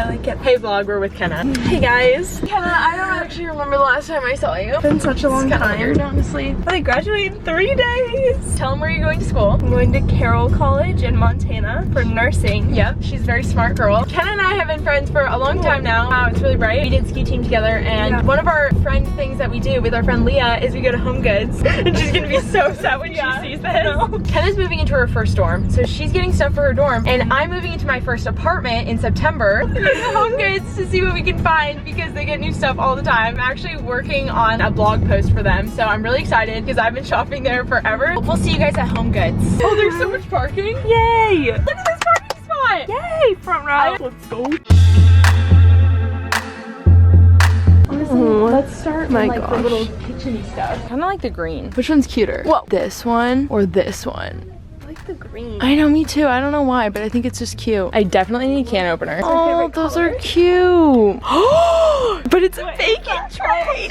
I like it. Hey vlog, we're with Kenna. Hey guys. Kenna, I don't actually remember the last time I saw you. It's been such a long time, weird, honestly. I graduated in 3 days. Tell them where you're going to school. I'm going to Carroll College in Montana for nursing. Yep, she's a very smart girl. Kenna and I have been friends for a long time now. Wow, it's really bright. We did ski team together, and one of our friend things that we do with our friend Leah is we go to Homegoods. And she's gonna be so sad when she sees this. Kenna's moving into her first dorm, so she's getting stuff for her dorm, and I'm moving into my first apartment in September. We're going to Homegoods to see what we can find because they get new stuff all the time. I'm actually working on a blog post for them, so I'm really excited because I've been shopping there forever. We'll see you guys at Homegoods. Oh, there's so much parking. Yay! Look at this parking spot. Yay! Front row. Let's go. Let's start with like the little kitchen stuff. Kind of like the green. Which one's cuter? Whoa. This one or this one? I like the green. I know, me too. I don't know why, but I think it's just cute. I definitely need a can opener. Oh, those are cute. But it's a bacon tray.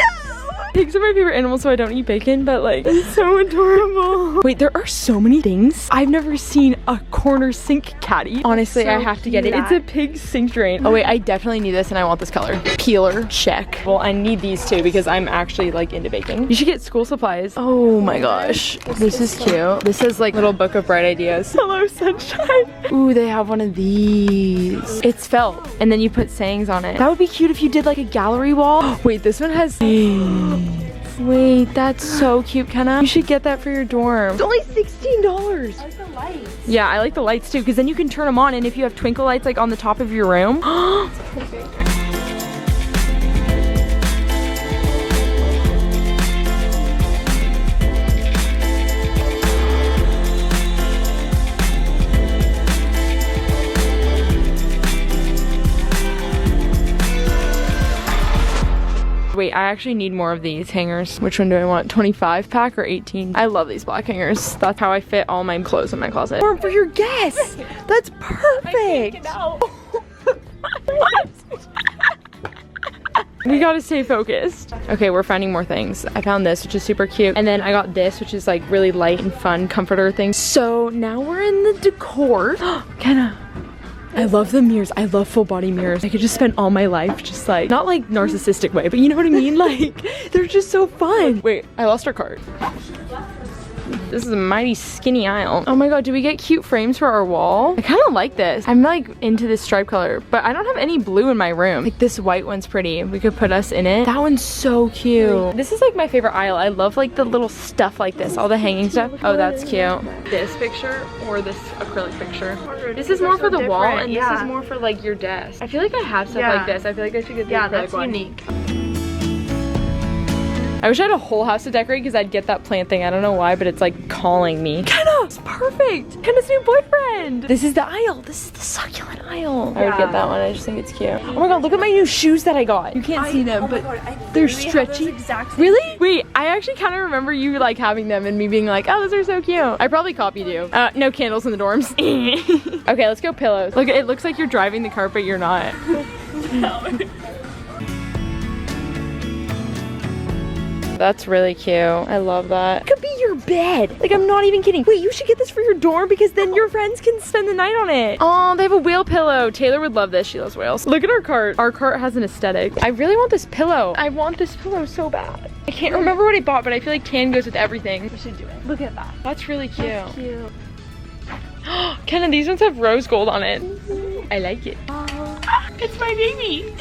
Pigs are my favorite animal, so I don't eat bacon, but like, it's so adorable. Wait, there are so many things. I've never seen a corner sink caddy. Honestly, I have to get it. It's a pig sink drain. Oh wait, I definitely need this and I want this color. Peeler, check. Well, I need these too because I'm actually like into baking. You should get school supplies. Oh my gosh, this is cute. This is like little book of bright ideas. Hello, sunshine. Ooh, they have one of these. It's felt, and then you put sayings on it. That would be cute if you did like a gallery wall. Wait, this one has wait, that's so cute, Kenna. You should get that for your dorm. It's only $16. I like the lights. Yeah, I like the lights too, because then you can turn them on, and if you have twinkle lights like on the top of your room. It's perfect. Wait, I actually need more of these hangers. Which one do I want? 25 pack or 18? I love these black hangers. That's how I fit all my clothes in my closet. Or for your guests. That's perfect. I can't get out. What? We gotta stay focused. Okay, we're finding more things. I found this, which is super cute. And then I got this, which is like really light and fun comforter thing. So now we're in the decor. Kenna. I love the mirrors. I love full body mirrors. I could just spend all my life just like, not like narcissistic way, but you know what I mean? Like, they're just so fun. Wait, I lost our cart. This is a mighty skinny aisle. Oh my god, do we get cute frames for our wall? I kind of like this. I'm like into this stripe color, but I don't have any blue in my room. Like this white one's pretty. We could put us in it. That one's so cute. This is like my favorite aisle. I love like the little stuff like this, all the hanging stuff. Oh, that's cute. This picture or this acrylic picture? This is more for the wall, and this is more for like your desk. I feel like I have stuff like this. I feel like I should get the acrylic one. Unique. I wish I had a whole house to decorate because I'd get that plant thing. I don't know why, but it's like calling me. Kenna, it's perfect. Kenna's new boyfriend. This is the aisle. This is the succulent aisle. I would get that one. I just think it's cute. Oh my god, look at my new shoes that I got. You can't see them, but they're stretchy. Really? Wait, I actually kind of remember you like having them and me being like, oh, those are so cute. I probably copied you. No candles in the dorms. Okay, let's go pillows. Look, it looks like you're driving the cart, but you're not. That's really cute. I love that. It could be your bed. Like, I'm not even kidding. Wait, you should get this for your dorm because then your friends can spend the night on it. Oh, they have a whale pillow. Taylor would love this. She loves whales. Look at our cart. Our cart has an aesthetic. I really want this pillow. I want this pillow so bad. I can't remember what I bought, but I feel like tan goes with everything. We should do it. Look at that. That's really cute. That's cute. Kenna, these ones have rose gold on it. I like it. It's my baby.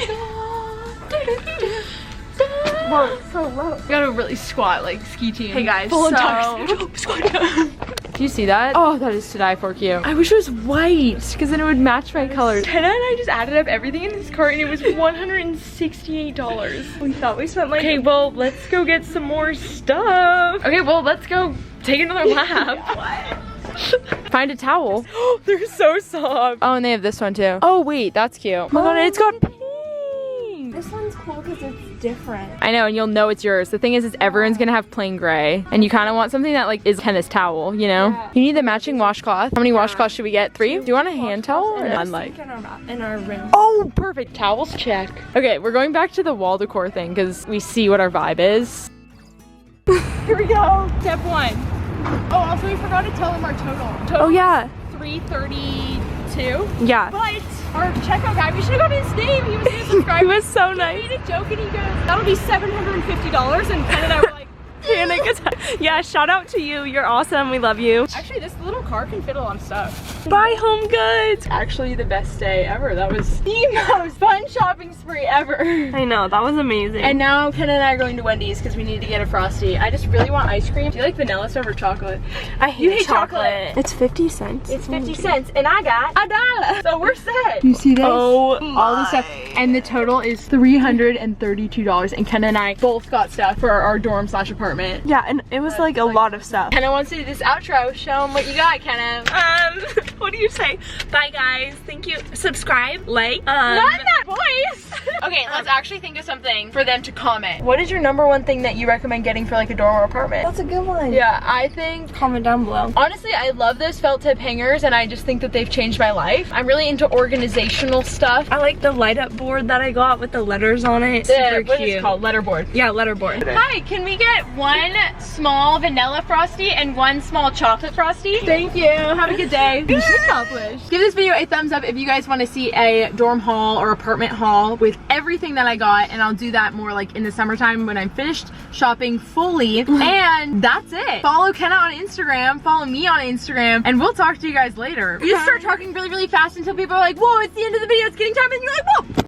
Whoa, it's so low. You gotta really squat like ski team. Hey guys, full squat down. Do you see that? Oh, that is to die for cute. I wish it was white because then it would match my colors. Kenna and I just added up everything in this cart and it was $168. We thought we spent like... Okay, well, let's go get some more stuff. Okay, well, let's go take another lap. What? Find a towel. They're so soft. Oh, and they have this one too. Oh, wait, that's cute. Oh my god, it's got pink. This one's cool because it's different. I know, and you'll know it's yours. The thing is everyone's gonna have plain gray, and you kind of want something that like is Kenna's towel, you know? Yeah. You need the matching washcloth. How many washcloths should we get? 3? Do you want a hand towel or unlike? In our room. Oh, perfect. Towels check. Okay, we're going back to the wall decor thing because we see what our vibe is. Here we go. Step 1. Oh, also we forgot to tell them our total. Oh yeah. 332. Yeah. But Our checkout guy, we should have got his name. He was gonna subscribe. He was so nice. He made a joke and he goes, that'll be $750, and Ken and I were like, panic attack. Yeah, shout out to you. You're awesome. We love you. actually this little car can fit a lot of stuff. Bye, Homegoods. Actually the best day ever. That was the most fun shopping spree ever. I know, that was amazing. And now Ken and I are going to Wendy's because we need to get a Frosty. I just really want ice cream. Do you like vanilla stuff or chocolate? I hate You hate chocolate. It's 50 cents. It's 50 cents and I got $1. So we're set. You see this? Oh, all the stuff. And the total is $332. And Ken and I both got stuff for our dorm / apartment. yeah, and it was like a lot of stuff. Kenna wants to do this outro. Show them what you got, Kenna. What do you say? Bye, guys. Thank you. Subscribe, like, Not in that voice. Okay, let's actually think of something for them to comment. What is your #1 thing that you recommend getting for like a dorm or apartment? That's a good one. Yeah, I think, Comment down below. honestly, I love those felt tip hangers and I just think that they've changed my life. I'm really into organizational stuff. I like the light up board that I got with the letters on it. Super What cute. is it called? Letterboard. Yeah, letterboard. Hi, can we get 1 small vanilla Frosty and 1 small chocolate Frosty? Thank you. Have a good day. Mission accomplished. Give this video a thumbs up if you guys want to see a dorm haul or apartment haul with everything that I got, and I'll do that more like in the summertime when I'm finished shopping fully. And that's it. Follow Kenna on Instagram, follow me on Instagram, and we'll talk to you guys later. We just start talking really, really fast until people are like, whoa, it's the end of the video, it's getting time, and you're like, whoa.